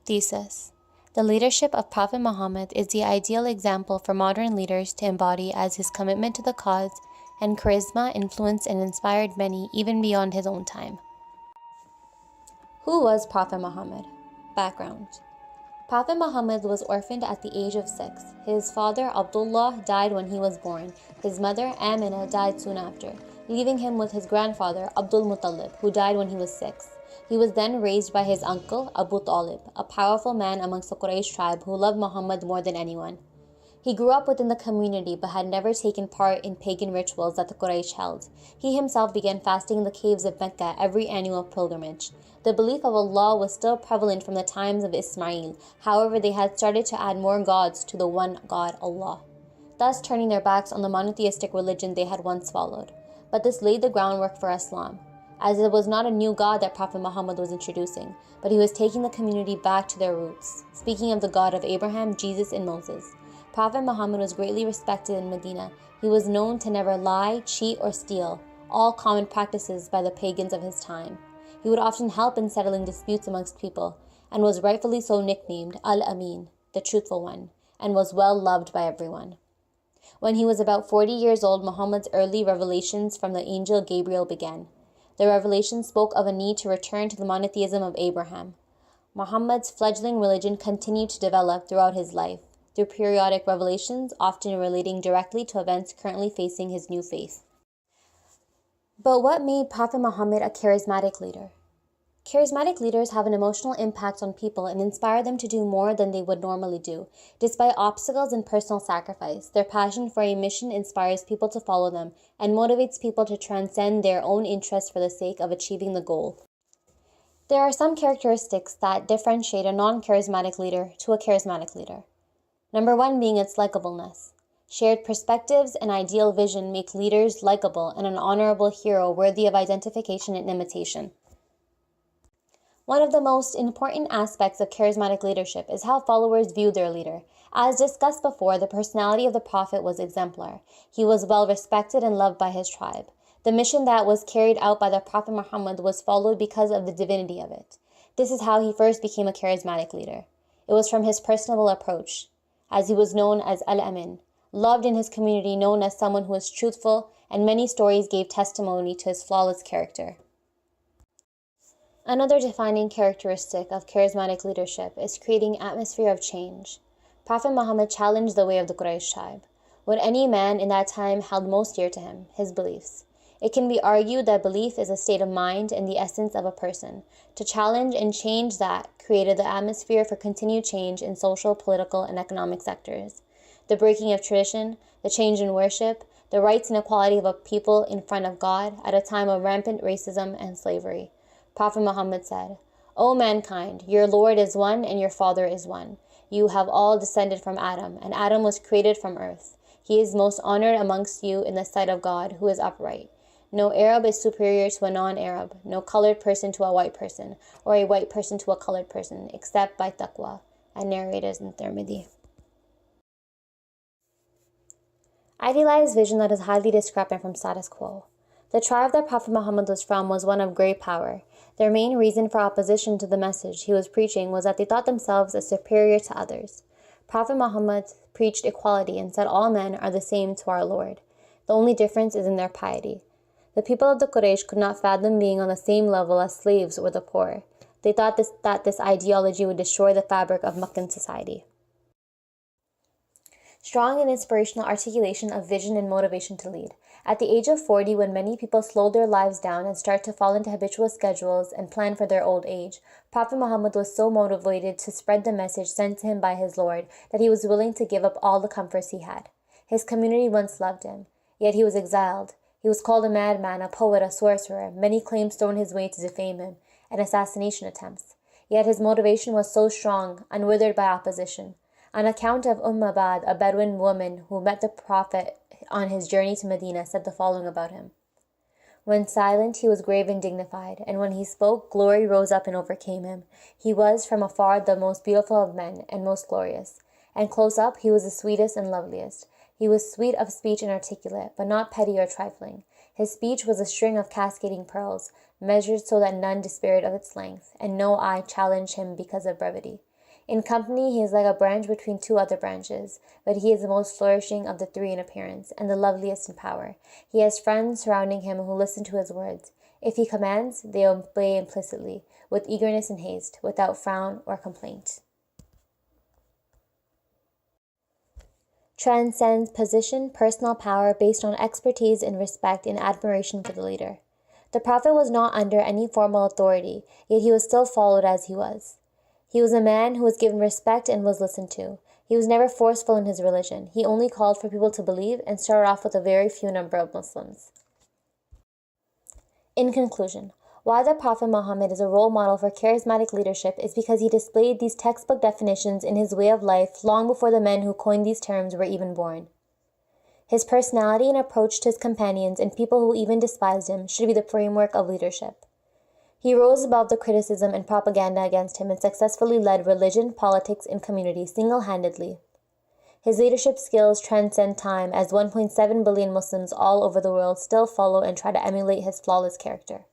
Thesis: the leadership of Prophet Muhammad is the ideal example for modern leaders to embody, as his commitment to the cause and charisma influenced and inspired many even beyond his own time. Who was Prophet Muhammad? Background: Prophet Muhammad was orphaned at the age of 6. His father, Abdullah, died when he was born. His mother, Amina, died soon after, leaving him with his grandfather, Abdul Muttalib, who died when he was 6. He was then raised by his uncle, Abu Talib, a powerful man amongst the Quraysh tribe who loved Muhammad more than anyone. He grew up within the community but had never taken part in pagan rituals that the Quraysh held. He himself began fasting in the caves of Mecca every annual pilgrimage. The belief of Allah was still prevalent from the times of Ismail. However, they had started to add more gods to the one God, Allah, thus turning their backs on the monotheistic religion they had once followed. But this laid the groundwork for Islam, as it was not a new God that Prophet Muhammad was introducing, but he was taking the community back to their roots. Speaking of the God of Abraham, Jesus, and Moses, Prophet Muhammad was greatly respected in Medina. He was known to never lie, cheat, or steal, all common practices by the pagans of his time. He would often help in settling disputes amongst people, and was rightfully so nicknamed Al-Amin, the truthful one, and was well loved by everyone. When he was about 40 years old, Muhammad's early revelations from the angel Gabriel began. The revelation spoke of a need to return to the monotheism of Abraham. Muhammad's fledgling religion continued to develop throughout his life, through periodic revelations, often relating directly to events currently facing his new faith. But what made Prophet Muhammad a charismatic leader? Charismatic leaders have an emotional impact on people and inspire them to do more than they would normally do. Despite obstacles and personal sacrifice, their passion for a mission inspires people to follow them and motivates people to transcend their own interests for the sake of achieving the goal. There are some characteristics that differentiate a non-charismatic leader to a charismatic leader. Number 1 being its likableness. Shared perspectives and ideal vision make leaders likable and an honorable hero worthy of identification and imitation. One of the most important aspects of charismatic leadership is how followers view their leader. As discussed before, the personality of the Prophet was exemplar. He was well respected and loved by his tribe. The mission that was carried out by the Prophet Muhammad was followed because of the divinity of it. This is how he first became a charismatic leader. It was from his personable approach, as he was known as Al-Amin, loved in his community, known as someone who was truthful, and many stories gave testimony to his flawless character. Another defining characteristic of charismatic leadership is creating an atmosphere of change. Prophet Muhammad challenged the way of the Quraysh tribe, what any man in that time held most dear to him, his beliefs. It can be argued that belief is a state of mind and the essence of a person. To challenge and change that created the atmosphere for continued change in social, political, and economic sectors. The breaking of tradition, the change in worship, the rights and equality of a people in front of God at a time of rampant racism and slavery. Prophet Muhammad said, "O mankind, your Lord is one and your Father is one. You have all descended from Adam, and Adam was created from earth. He is most honored amongst you in the sight of God, who is upright. No Arab is superior to a non-Arab, no colored person to a white person, or a white person to a colored person, except by taqwa," and narrated in Tirmidhi. Idealized vision that is highly discrepant from status quo. The tribe that Prophet Muhammad was from was one of great power. Their main reason for opposition to the message he was preaching was that they thought themselves as superior to others. Prophet Muhammad preached equality and said all men are the same to our Lord. The only difference is in their piety. The people of the Quraysh could not fathom being on the same level as slaves or the poor. They thought that this ideology would destroy the fabric of Meccan society. Strong and inspirational articulation of vision and motivation to lead. At the age of 40, when many people slow their lives down and start to fall into habitual schedules and plan for their old age, Prophet Muhammad was so motivated to spread the message sent to him by his Lord that he was willing to give up all the comforts he had. His community once loved him, yet he was exiled. He was called a madman, a poet, a sorcerer, many claims thrown his way to defame him, and assassination attempts. Yet his motivation was so strong, unwithered by opposition. On account of MU'AMMAD, a Bedouin woman who met the Prophet on his journey to Medina, said the following about him. When silent, he was grave and dignified, and when he spoke, glory rose up and overcame him. He was from afar the most beautiful of men and most glorious, and close up he was the sweetest and loveliest. He was sweet of speech and articulate, but not petty or trifling. His speech was a string of cascading pearls, measured so that none despaired of its length, and no eye challenged him because of brevity. In company, he is like a branch between two other branches, but he is the most flourishing of the three in appearance, and the loveliest in power. He has friends surrounding him who listen to his words. If he commands, they obey implicitly, with eagerness and haste, without frown or complaint. Transcends position, personal power based on expertise and respect and admiration for the leader. The Prophet was not under any formal authority, yet he was still followed as he was. He was a man who was given respect and was listened to. He was never forceful in his religion. He only called for people to believe and started off with a very few number of Muslims. In conclusion, why the Prophet Muhammad is a role model for charismatic leadership is because he displayed these textbook definitions in his way of life long before the men who coined these terms were even born. His personality and approach to his companions and people who even despised him should be the framework of leadership. He rose above the criticism and propaganda against him and successfully led religion, politics, and community single-handedly. His leadership skills transcend time as 1.7 billion Muslims all over the world still follow and try to emulate his flawless character.